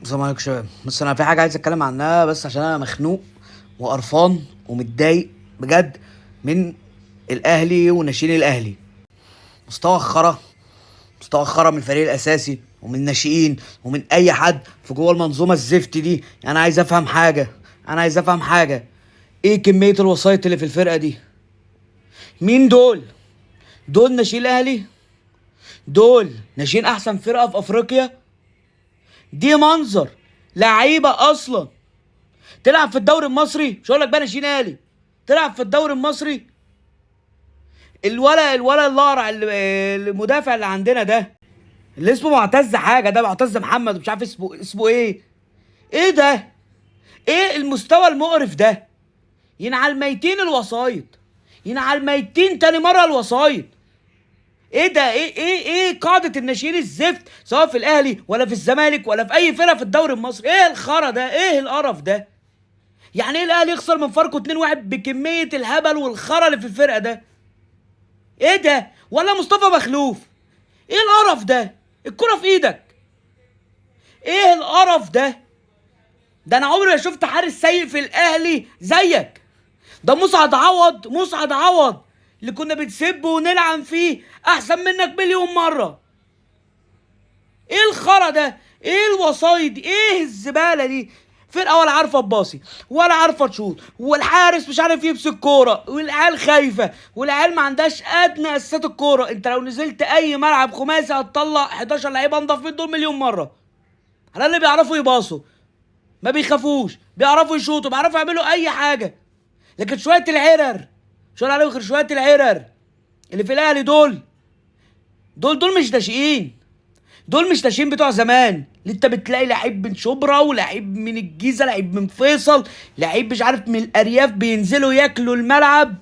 السلام عليكم شباب. بس انا في حاجه عايز اتكلم عنها، بس عشان انا مخنوق وقرفان ومتضايق بجد من الاهلي وناشئين الاهلي. مستوى خرا، مستوى خرا من الفريق الاساسي ومن الناشئين ومن اي حد في جوه المنظومه الزفت دي. انا عايز افهم حاجه، ايه كميه الوسايط اللي في الفرقه دي؟ مين دول؟ دول ناشئين الاهلي؟ دول ناشئين احسن فرقه في افريقيا؟ دي منظر لعيبه اصلا تلعب في الدوري المصري، مش هقول لك بقى ناشئين اهلي، تلعب في الدوري المصري. الولا الاقرع المدافع اللي عندنا ده، اللي اسمه معتز حاجه، ده معتز محمد، مش عارف اسمه ايه. ايه ده؟ ايه المستوى المقرف ده؟ ينعل ميتين الوسايط، ينعل ميتين تاني مره الوسايط. ايه ده؟ ايه قاعده الناشئين الزفت، سواء في الاهلي ولا في الزمالك ولا في اي فرقه في الدوري المصري؟ ايه الخرا ده؟ ايه القرف ده؟ يعني ايه الاهلي يخسر من فاركو 2-1 بكميه الهبل والخرا اللي في الفرقه ده؟ ايه ده؟ ولا مصطفى مخلوف؟ ايه القرف ده؟ الكرة في ايدك. ايه القرف ده؟ ده انا عمري ما شفت حارس سيء في الاهلي زيك. ده مسعد عوض اللي كنا بنسبه ونلعن فيه احسن منك مليون مرة. ايه الخرا ده؟ ايه الوسايط؟ ايه الزبالة دي؟ فرقة ولا عارفة تباصي ولا عارفة تشوط، والحارس مش عارف يمسك كورة، والعيال خايفة، والعيال ما عندهاش ادنى اساسات الكورة. انت لو نزلت اي ملعب خماسي هتطلع 11 لعيب انضف من دول مليون مرة. على اللي بيعرفوا يباصوا، ما بيخافوش، بيعرفوا يشوطوا، بيعرفوا يعملوا اي حاجة. لكن شوية العرر، مش هقول عليهم غير شوية العرر اللي في الاهلي دول مش ناشئين. دول مش ناشئين بتوع زمان اللي انت بتلاقي لعيب من شبرا ولعيب من الجيزه، لعيب من فيصل، لعيب مش عارف من الارياف بينزلوا ياكلوا الملعب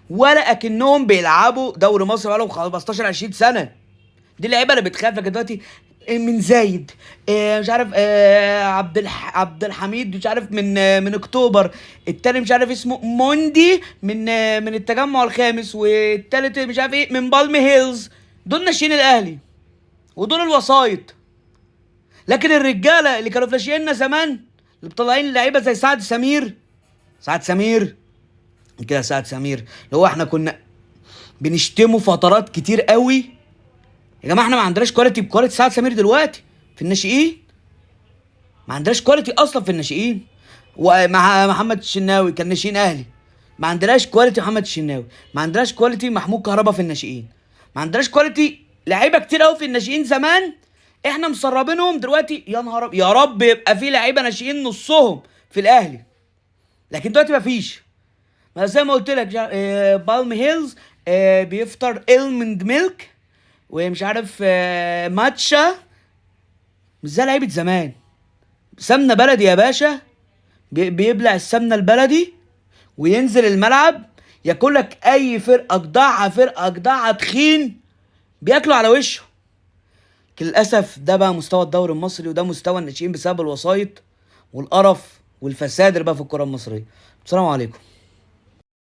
ولا اكنهم بيلعبوا دوري مصر بقالهم 15 20 سنه. دي اللعيبه اللي بتخاف. لكن دلوقتي من زايد، مش عارف، عبد الحميد مش عارف من اكتوبر، التاني مش عارف اسمه موندي من التجمع الخامس، والتالت مش عارف ايه من بالم هيلز. دول ناشئين الاهلي ودول الوسايط. لكن الرجاله اللي كانوا في ناشئيننا زمان، اللي مطلعين لعيبه زي سعد سمير كده، سعد سمير اللي هو احنا كنا بنشتمه فترات كتير قوي. يا جماعه احنا ما عندناش كواليتي بكواليتي سعد سمير دلوقتي في الناشئين. ما عندناش كواليتي اصلا في الناشئين. ومع محمد الشناوي كان ناشئين اهلي، ما عندناش كواليتي محمد الشناوي، ما عندناش كواليتي محمود كهربا في الناشئين، ما عندناش كواليتي لعيبه كتير قوي في الناشئين زمان. احنا مسربينهم دلوقتي. يا نهار يا رب يبقى في لعيبه ناشئين نصهم في الاهلي. لكن دلوقتي ما فيش. ما زي ما قلت لك، بالم هيلز بيفطر المند ميلك ومش عارف ماتشا. مش زي لعيبه زمان، سمنه بلدي يا باشا. بيبلع السمنه البلدي وينزل الملعب ياكلك اي فرقه جدعها تخين بياكلوا على وشه. لكن للاسف ده بقى مستوى الدوري المصري، وده مستوى الناشئين بسبب الوسايط والقرف والفساد اللي بقى في الكره المصريه. السلام عليكم.